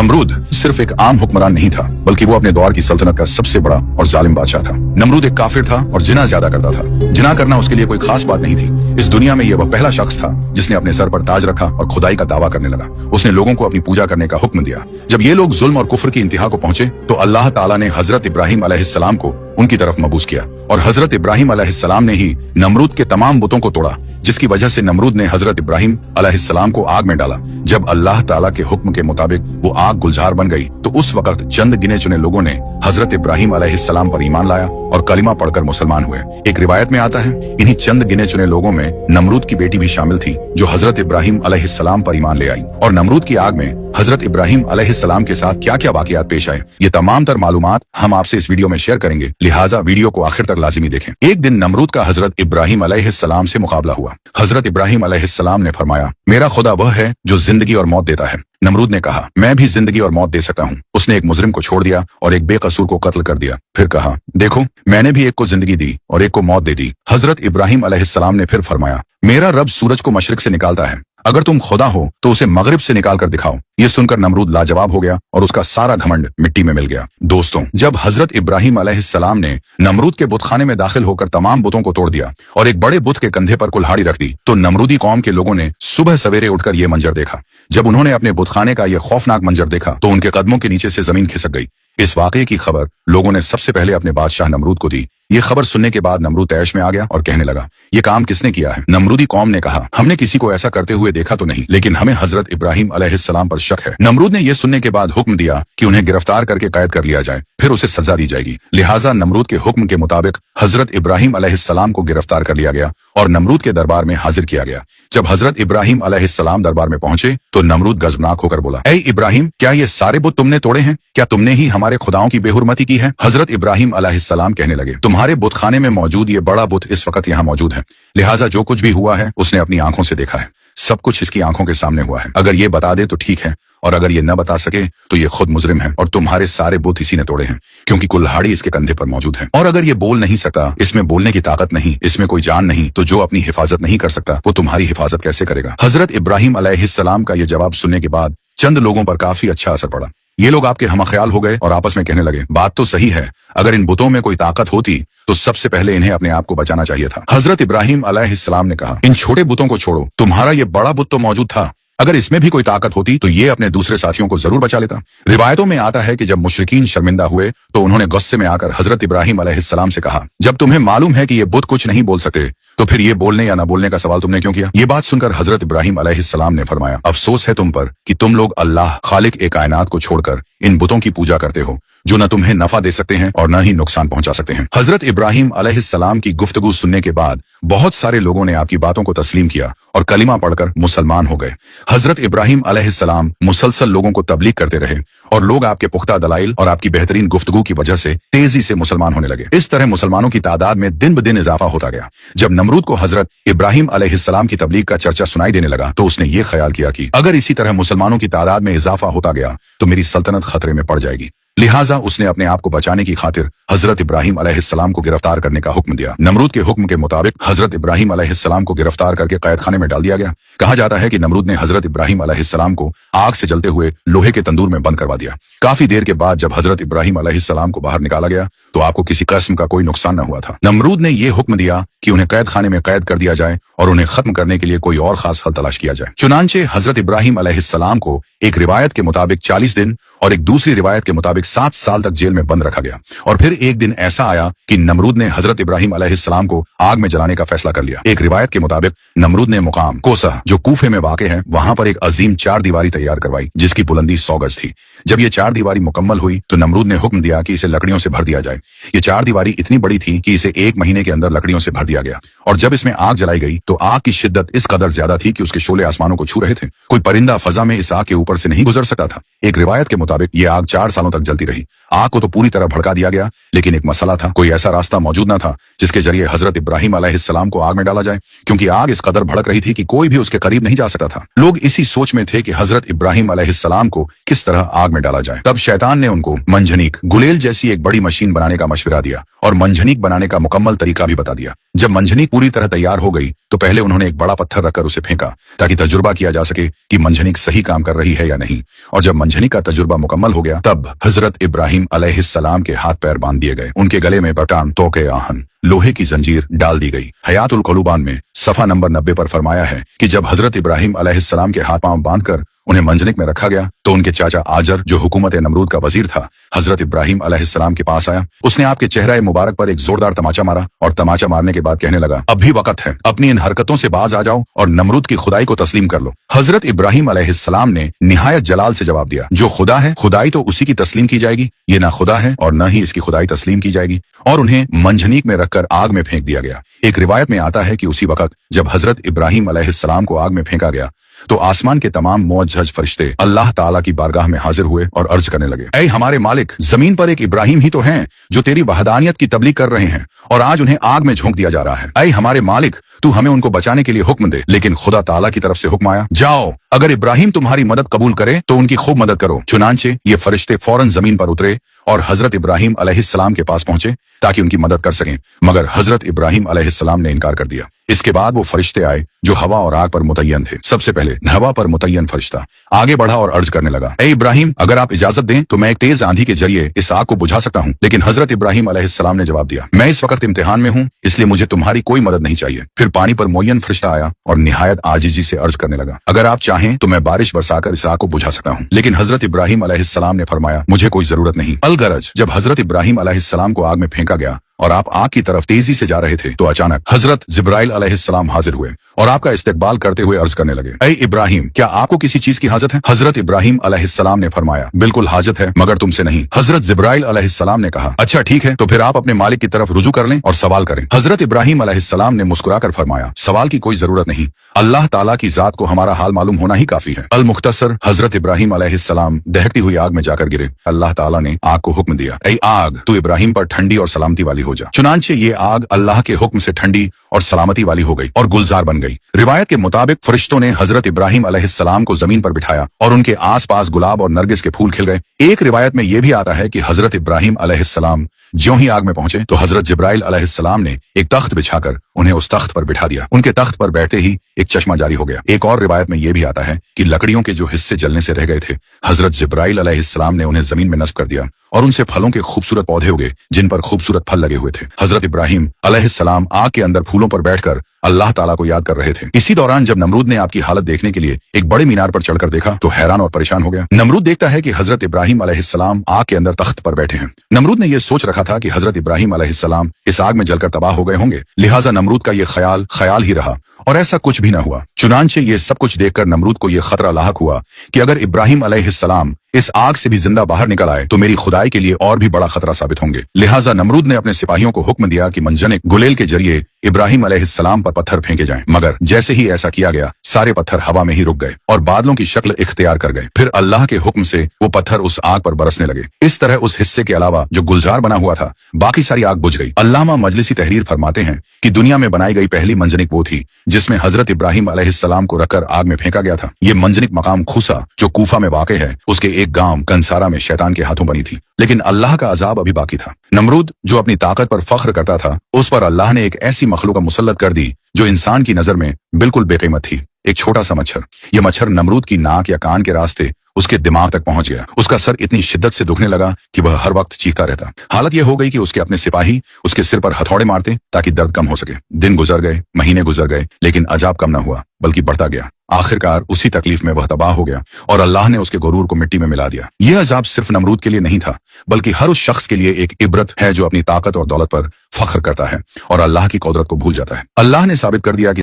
नमरूद सिर्फ एक आम हुक्मरान नहीं था, बल्कि वो अपने दौर की सल्तनत का सबसे बड़ा और जालिम बादशाह था। नमरूद एक काफिर था और जिना ज्यादा करता था। जिना करना उसके लिए कोई खास बात नहीं थी। इस दुनिया में ये वह पहला शख्स था जिसने अपने सर पर ताज रखा और खुदाई का दावा करने लगा। उसने लोगों को अपनी पूजा करने का हुक्म दिया। जब ये लोग जुल्म और कुफ्र की इंतहा को पहुंचे तो अल्लाह ताला ने हजरत इब्राहिम अलैहिस्सलाम को उनकी तरफ मबूस किया और हजरत इब्राहिम अलैहिस्सलाम ने ही नमरूद के तमाम बुतों को तोड़ा, जिसकी वजह से नमरूद ने हजरत इब्राहिम अलैहिस्सलाम को आग में डाला। जब अल्लाह ताला के हुक्म के मुताबिक वो आग गुलजार बन गई तो उस वक्त चंद गिने चुने लोगों ने हजरत इब्राहिम अलैहिस्सलाम पर ईमान लाया और कलिमा पढ़कर मुसलमान हुए। एक रिवायत में आता है इन्हीं चंद गिने चुने लोगों में नमरूद की बेटी भी शामिल थी, जो हजरत इब्राहिम अलैहिस्सलाम पर ईमान ले आई। और नमरूद की आग में हजरत इब्राहिम अलैहिस्सलाम के साथ क्या क्या वाकयात पेश आए, ये तमाम तर मालूमात हम आपसे इस वीडियो में शेयर करेंगे, लिहाजा वीडियो को आखिर तक लाजिमी देखें। एक दिन नमरूद का हजरत इब्राहिम अलैहिस्सलाम से मुकाबला हुआ। हजरत इब्राहिम अलैहिस्सलाम ने फरमाया, मेरा खुदा वह है जो जिंदगी और मौत देता है। नमरूद ने कहा, मैं भी जिंदगी और मौत दे सकता हूँ। उसने एक मुजरिम को छोड़ दिया और एक बेकसूर को कत्ल कर दिया। फिर कहा, देखो मैंने भी एक को जिंदगी दी और एक को मौत दे दी। हजरत इब्राहिम अलैहिस्सलाम ने फिर फरमाया, मेरा रब सूरज को मशरिक से निकालता है, अगर तुम खुदा हो तो उसे मगरिब से निकाल कर दिखाओ। ये सुनकर नमरूद लाजवाब हो गया और उसका सारा घमंड मिट्टी में मिल गया। दोस्तों, जब हजरत इब्राहिम अलैहिस्सलाम ने नमरूद के बुतखाने में दाखिल होकर तमाम बुतों को तोड़ दिया और एक बड़े बुत के कंधे पर कुल्हाड़ी रख दी, तो नमरूदी कौम के लोगों ने सुबह सवेरे उठकर ये मंजर देखा। जब उन्होंने अपने बुतखाने का ये खौफनाक मंजर देखा तो उनके कदमों के नीचे से जमीन खिसक गई। इस वाकये की खबर लोगों ने सबसे पहले अपने बादशाह नमरूद को दी। ये खबर सुनने के बाद नमरूद तैश में आ गया और कहने लगा, ये काम किसने किया है? नमरूदी कौम ने कहा, हमने किसी को ऐसा करते हुए देखा तो नहीं, लेकिन हमें हजरत इब्राहिम अलैहिस्सलाम पर शक है। नमरूद ने यह सुनने के बाद हुक्म दिया कि उन्हें गिरफ्तार करके कैद कर लिया जाए, फिर उसे सजा दी जाएगी। लिहाजा नमरूद के हुक्म के मुताबिक हजरत इब्राहिम अलैहिस्सलाम को गिरफ्तार कर लिया गया और नमरूद के दरबार में हाजिर किया गया। जब हजरत इब्राहिम अलैहिस्सलाम दरबार में पहुंचे तो नमरूद गजबनाक होकर बोला, ऐ इब्राहिम, क्या ये सारे बुत तुमने तोड़े हैं? क्या तुमने ही हमारे खुदाओं की बेहुरमती की है? हजरत इब्राहिम अलैहिस्सलाम कहने लगे, तुम्हारे बुतखाने में मौजूद ये बड़ा बुत इस वक्त यहाँ मौजूद है, लिहाजा जो कुछ भी हुआ है उसने अपनी आंखों से देखा है। सब कुछ इसकी आंखों के सामने हुआ है। अगर ये बता दे तो ठीक है, और अगर ये न बता सके तो ये खुद मुजरिम है और तुम्हारे सारे बुत इसी ने तोड़े हैं, क्योंकि कुल्हाड़ी इसके कंधे पर मौजूद है। और अगर ये बोल नहीं सकता, इसमें बोलने की ताकत नहीं, इसमें कोई जान नहीं, तो जो अपनी हिफाजत नहीं कर सकता वो तुम्हारी हिफाजत कैसे करेगा? हजरत इब्राहिम अलैहिस्सलाम का ये जवाब सुनने के बाद चंद लोगों पर काफी अच्छा असर पड़ा। ये लोग आपके हमख्याल हो गए और आपस में कहने लगे, बात तो सही है, अगर इन बुतों में कोई ताकत होती तो सबसे पहले इन्हें अपने आप को बचाना चाहिए था। हजरत इब्राहिम अलैहिस्सलाम ने कहा, इन छोटे बुतों को छोड़ो, तुम्हारा ये बड़ा बुत तो मौजूद था, अगर इसमें भी कोई ताकत होती तो ये अपने दूसरे साथियों को जरूर बचा लेता। रिवायतों में आता है कि जब मुशरिकीन शर्मिंदा हुए तो उन्होंने गुस्से में आकर हजरत इब्राहिम अलैहिस्सलाम से कहा, जब तुम्हें मालूम है कि ये बुत कुछ नहीं बोल सकते तो फिर ये बोलने या ना बोलने का सवाल तुमने क्यों किया? ये बात सुनकर हजरत इब्राहिम अलैहिस्सलाम ने फरमाया, अफसोस है तुम पर कि तुम लोग अल्लाह खालिक ए कायनात को छोड़कर इन बुतों की पूजा करते हो, जो न तुम्हें नफा दे सकते हैं और न ही नुकसान पहुंचा सकते हैं। हजरत इब्राहिम अलैहिस्सलाम की गुफ्तगू सुनने के बाद बहुत सारे लोगों ने आपकी बातों को तस्लीम किया और कलिमा पढ़कर मुसलमान हो गए। हजरत इब्राहिम अलैहिस्सलाम मुसलसल लोगों को तबलीग करते रहे और लोग आपके पुख्ता दलाइल और आपकी बेहतरीन गुफ्तगू की वजह से तेजी से मुसलमान होने लगे। इस तरह मुसलमानों की तादाद में दिन ब दिन इजाफा होता गया। जब नमरूद को हजरत इब्राहिम अलैहिस्सलाम की तबलीग का चर्चा सुनाई देने लगा तो उसने ये ख्याल किया कि अगर इसी तरह मुसलमानों की तादाद में इजाफा होता गया तो मेरी सल्तनत खतरे में पड़ जाएगी। लिहाजा उसने अपने आप को बचाने की खातिर हजरत इब्राहिम अलैहिस्सलाम को गिरफ्तार करने का हुक्म दिया। नमरूद के हुक्म के मुताबिक हजरत इब्राहिम अलैहिस्सलाम को गिरफ्तार करके कैद खाने में डाल दिया गया। कहा जाता है कि नमरूद ने हजरत इब्राहिम अलैहिस्सलाम को आग से जलते हुए लोहे के तंदूर में बंद करवा दिया। काफी देर के बाद जब हजरत इब्राहिम अलैहिस्सलाम को बाहर निकाला गया तो आपको किसी किस्म का कोई नुकसान न हुआ था। नमरूद ने यह हुक्म दिया कि उन्हें कैद खाने में कैद कर दिया जाए और उन्हें खत्म करने के लिए कोई और खास हल तलाश किया जाए। चुनांचे हजरत इब्राहिम अलैहिस्सलाम को एक रिवायत के मुताबिक 40 दिन और एक दूसरी रिवायत के मुताबिक 7 साल तक जेल में बंद रखा गया। और फिर एक दिन ऐसा आया कि नमरूद ने हजरत इब्राहिम अलैहिस्सलाम को आग में जलाने का फैसला कर लिया। एक रिवायत के मुताबिक नमरूद ने मुकाम कोसा, जो कूफे में वाक़ है, वहां पर एक अजीम 4 दीवारी तैयार करवाई जिसकी बुलंदी 100 गज थी। जब ये 4 दीवारी मुकम्मल हुई तो नमरूद ने हुक्म दिया कि इसे लकड़ियों से भर दिया जाए। ये 4 दीवारी इतनी बड़ी थी कि इसे 1 महीने के अंदर लकड़ियों से भर दिया गया। और जब इसमें आग जलाई गई तो आग की शिद्दत इस कदर ज्यादा थी कि उसके शोले आसमानों को छू रहे थे। कोई परिंदा फजा में इस आग के ऊपर से नहीं गुजर सकता था। एक रिवायत के मुताबिक ये आग 4 सालों तक जलती रही। आग को तो पूरी तरह भड़का दिया गया, लेकिन एक मसला था, कोई ऐसा रास्ता मौजूद न था जिसके जरिए हजरत इब्राहिम अलैहिस्सलाम को आग में डाला जाए, क्योंकि आग इस कदर भड़क रही थी कि कोई भी उसके करीब नहीं जा सकता था। लोग इसी सोच में थे कि हजरत इब्राहिम अलैहिस्सलाम को किस तरह आग में डाला जाए। तब शैतान ने उनको मंजनीक गुलेल जैसी एक बड़ी मशीन बनाने का मशवरा दिया और मंजनीक बनाने का मुकम्मल तरीका भी बता दिया। जब मंजनीक पूरी तरह तैयार हो गई तो पहले उन्होंने एक बड़ा पत्थर रखकर उसे फेंका ताकि तजुर्बा किया जा सके कि मंजनीक सही काम कर रही है या नहीं। और जब मंजनीक का तजुर्बा मुकम्मल हो गया तब हजरत इब्राहिम अलैहिस्सलाम के हाथ पैर बांध दिए गए। उनके गले में बटान तोके आहन लोहे की जंजीर डाल दी गई। हयातुल क़ुलूबान में सफा नंबर 90 पर फरमाया है कि जब हजरत इब्राहिम अलैहिस्सलाम के हाथ पांव बांधकर उन्हें मंजनिक में रखा गया तो उनके चाचा आजर, जो हुकूमत नमरूद का वजीर था, हजरत इब्राहिम अलैहिस्सलाम के पास आया। उसने आपके चेहरे मुबारक पर एक जोरदार तमाचा मारा और तमाचा मारने के बाद कहने लगा, अब भी वक्त है, अपनी इन हरकतों से बाज आ जाओ और नमरूद की खुदाई को तस्लीम कर लो। हजरत इब्राहिम अलैहिस्सलाम ने निहायत जलाल से जवाब दिया, जो खुदा है खुदाई तो उसी की तस्लीम की जाएगी, ये ना खुदा है और न ही इसकी खुदाई तस्लीम की जाएगी। और उन्हें मंजनीक में रखकर आग में फेंक दिया गया। एक रिवायत में आता है कि उसी वक्त जब हजरत इब्राहिम अलैहिस्सलाम को आग में फेंका गया तो आसमान के तमाम मोअज्जज फरिश्ते अल्लाह ताला की बारगाह में हाजिर हुए और अर्ज करने लगे, ऐ हमारे मालिक, जमीन पर एक इब्राहिम ही तो हैं जो तेरी वहदानियत की तबलीग कर रहे हैं और आज उन्हें आग में झोंक दिया जा रहा है। ऐ हमारे मालिक, तू हमें उनको बचाने के लिए हुक्म दे। लेकिन खुदा ताला की तरफ से हुक्म आया, जाओ, अगर इब्राहिम तुम्हारी मदद कबूल करे तो उनकी खूब मदद करो। चुनांचे ये फरिश्ते फौरन जमीन पर उतरे और हजरत इब्राहिम अलैहिस्सलाम के पास पहुंचे ताकि उनकी मदद कर सकें, मगर हजरत इब्राहिम अलैहिस्सलाम ने इनकार कर दिया। इसके बाद वो फरिश्ते आए जो हवा और आग पर मुतय्यन थे। सबसे पहले हवा पर मुतय्यन फरिश्ता आगे बढ़ा और अर्ज करने लगा, ए इब्राहिम, अगर आप इजाजत दें तो मैं एक तेज आंधी के जरिए इस आग को बुझा सकता हूं। लेकिन हजरत इब्राहिम अलैहिस्सलाम ने जवाब दिया, मैं इस वक्त इम्तिहान में हूं, इसलिए मुझे तुम्हारी कोई मदद नहीं चाहिए। फिर पानी पर मुय्यन फरिश्ता आया और निहायत आजिजी से अर्ज करने लगा, अगर आप चाहें तो मैं बारिश बरसाकर इस आग को बुझा सकता हूं। लेकिन हजरत इब्राहिम अलैहिस्सलाम ने फरमाया, मुझे कोई जरूरत नहीं। अलगरज जब हजरत इब्राहिम अलैहिस्सलाम को आग में फेंका गया और आप आग की तरफ तेजी से जा रहे थे तो अचानक हजरत जिब्राइल अलैहिस्सलाम हाजिर हुए और आपका इस्तकबाल करते हुए अर्ज करने लगे, ऐ इब्राहिम, क्या आपको किसी चीज की हाजत है? हजरत इब्राहिम अलैहिस्सलाम ने फरमाया, बिल्कुल हाजत है, मगर तुमसे नहीं। हजरत जिब्राइल अलैहिस्सलाम ने कहा, अच्छा ठीक है, तो फिर आप अपने मालिक की तरफ रुजू कर लें और सवाल करें। हजरत इब्राहिम अलैहिस्सलाम ने मुस्कुराकर फरमाया, सवाल की कोई जरूरत नहीं, अल्लाह ताला की जात को हमारा हाल मालूम होना ही काफी है। अल मुख्तसर हजरत इब्राहिम अलैहिस्सलाम दहकती हुई आग में जाकर गिरे। अल्लाह ताला ने आग को हुक्म दिया, ऐ आग, तू इब्राहिम पर ठंडी और सलामती वाली हो जा। चुनांचे ये आग अल्लाह के हुक्म से ठंडी और सलामती वाली हो गई और गुलजार बन गई। रिवायत के मुताबिक फरिश्तों ने हजरत इब्राहिम अलैहिस्सलाम को जमीन पर बिठाया और उनके आसपास गुलाब और नरगिस के फूल खिल गए। एक रिवायत में यह भी आता है कि हजरत इब्राहिम अलैहिस्सलाम ज्यों ही आग में पहुंचे तो हजरत जिब्राइल अलैहिस्सलाम ने एक तख्त बिछाकर उन्हें उस तख्त पर बिठा दिया। उनके तख्त पर बैठते ही एक चश्मा जारी हो गया। एक और रिवायत में यह भी आता है कि लकड़ियों के जो हिस्से जलने से रह गए थे, हजरत जिब्राइल अलैहिस्सलाम ने उन्हें जमीन में नस्ब कर दिया और उनसे फलों के खूबसूरत पौधे उगे जिन पर खूबसूरत फल लगे हुए थे। हजरत इब्राहिम अलैहिस्सलाम आग के अंदर फूलों पर बैठकर अल्लाह ताला को याद कर रहे थे। इसी दौरान जब नमरूद ने आपकी हालत देखने के लिए एक बड़े मीनार पर चढ़कर देखा तो हैरान और परेशान हो गया। नमरूद देखता है कि हजरत इब्राहिम अलैहिस्सलाम आग के अंदर तख्त पर बैठे हैं। नमरूद ने यह सोच रखा था कि हजरत इब्राहिम अलैहिस्सलाम इस आग में जलकर तबाह हो गए होंगे, लिहाजा नमरूद का यह ख्याल ही रहा और ऐसा कुछ भी न हुआ। चुनांचे ये सब कुछ देखकर नमरूद को यह खतरा लाहक हुआ कि अगर इब्राहिम अलैहिस्सलाम इस आग से भी जिंदा बाहर निकल आए तो मेरी खुदाई के लिए और भी बड़ा खतरा साबित होंगे। लिहाजा नमरूद ने अपने सिपाहियों को हुक्म दिया कि मंजनिक गुलेल के जरिए इब्राहिम अलैहिस्सलाम पर पत्थर फेंके जाएं, मगर जैसे ही ऐसा किया गया सारे पत्थर हवा में ही रुक गए और बादलों की शक्ल इख्तियार कर गए। फिर अल्लाह के हुक्म से वो पत्थर उस आग पर बरसने लगे। इस तरह उस हिस्से के अलावा जो गुलजार बना हुआ था बाकी सारी आग बुझ गई। अल्लामा मजलिसी तहरीर फरमाते हैं कि दुनिया में बनाई गई पहली मंजनिक वो थी जिसमें हजरत इब्राहिम अलैहिस्सलाम को रखकर आग में फेंका गया था। ये मंजनिक मकाम खुसा जो कूफा में वाक़ है उसके एक गांव कंसारा में शैतान के हाथों बनी थी। लेकिन अल्लाह का अजाब अभी बाकी था। नमरूद जो अपनी ताकत पर फख्र करता था उस पर अल्लाह ने एक ऐसी मखलूक मुसल्लत कर दी जो इंसान की नजर में बिल्कुल बेकीमत थी। एक छोटा सा मच्छर। यह मच्छर नमरूद की नाक या कान के रास्ते उसके दिमाग तक पहुंच गया। उसका सर इतनी शिद्दत से दुखने लगा कि वह हर वक्त चीखता रहता। हालत यह हो गई कि उसके अपने सिपाही उसके सिर पर हथौड़े मारते ताकि दर्द कम हो सके। दिन गुजर गए, महीने गुजर गए, लेकिन अजाब कम न हुआ बल्कि बढ़ता गया। आखिरकार उसी तकलीफ में वह तबाह हो गया और अल्लाह ने उसके गुरूर को मिट्टी में मिला दिया। यह अजाब सिर्फ नमरूद के लिए नहीं था बल्कि हर उस शख्स के लिए एक इबरत है जो अपनी ताकत और दौलत पर फख्र करता है और अल्लाह की कुदरत को भूल जाता है। अल्लाह ने साबित कर दिया कि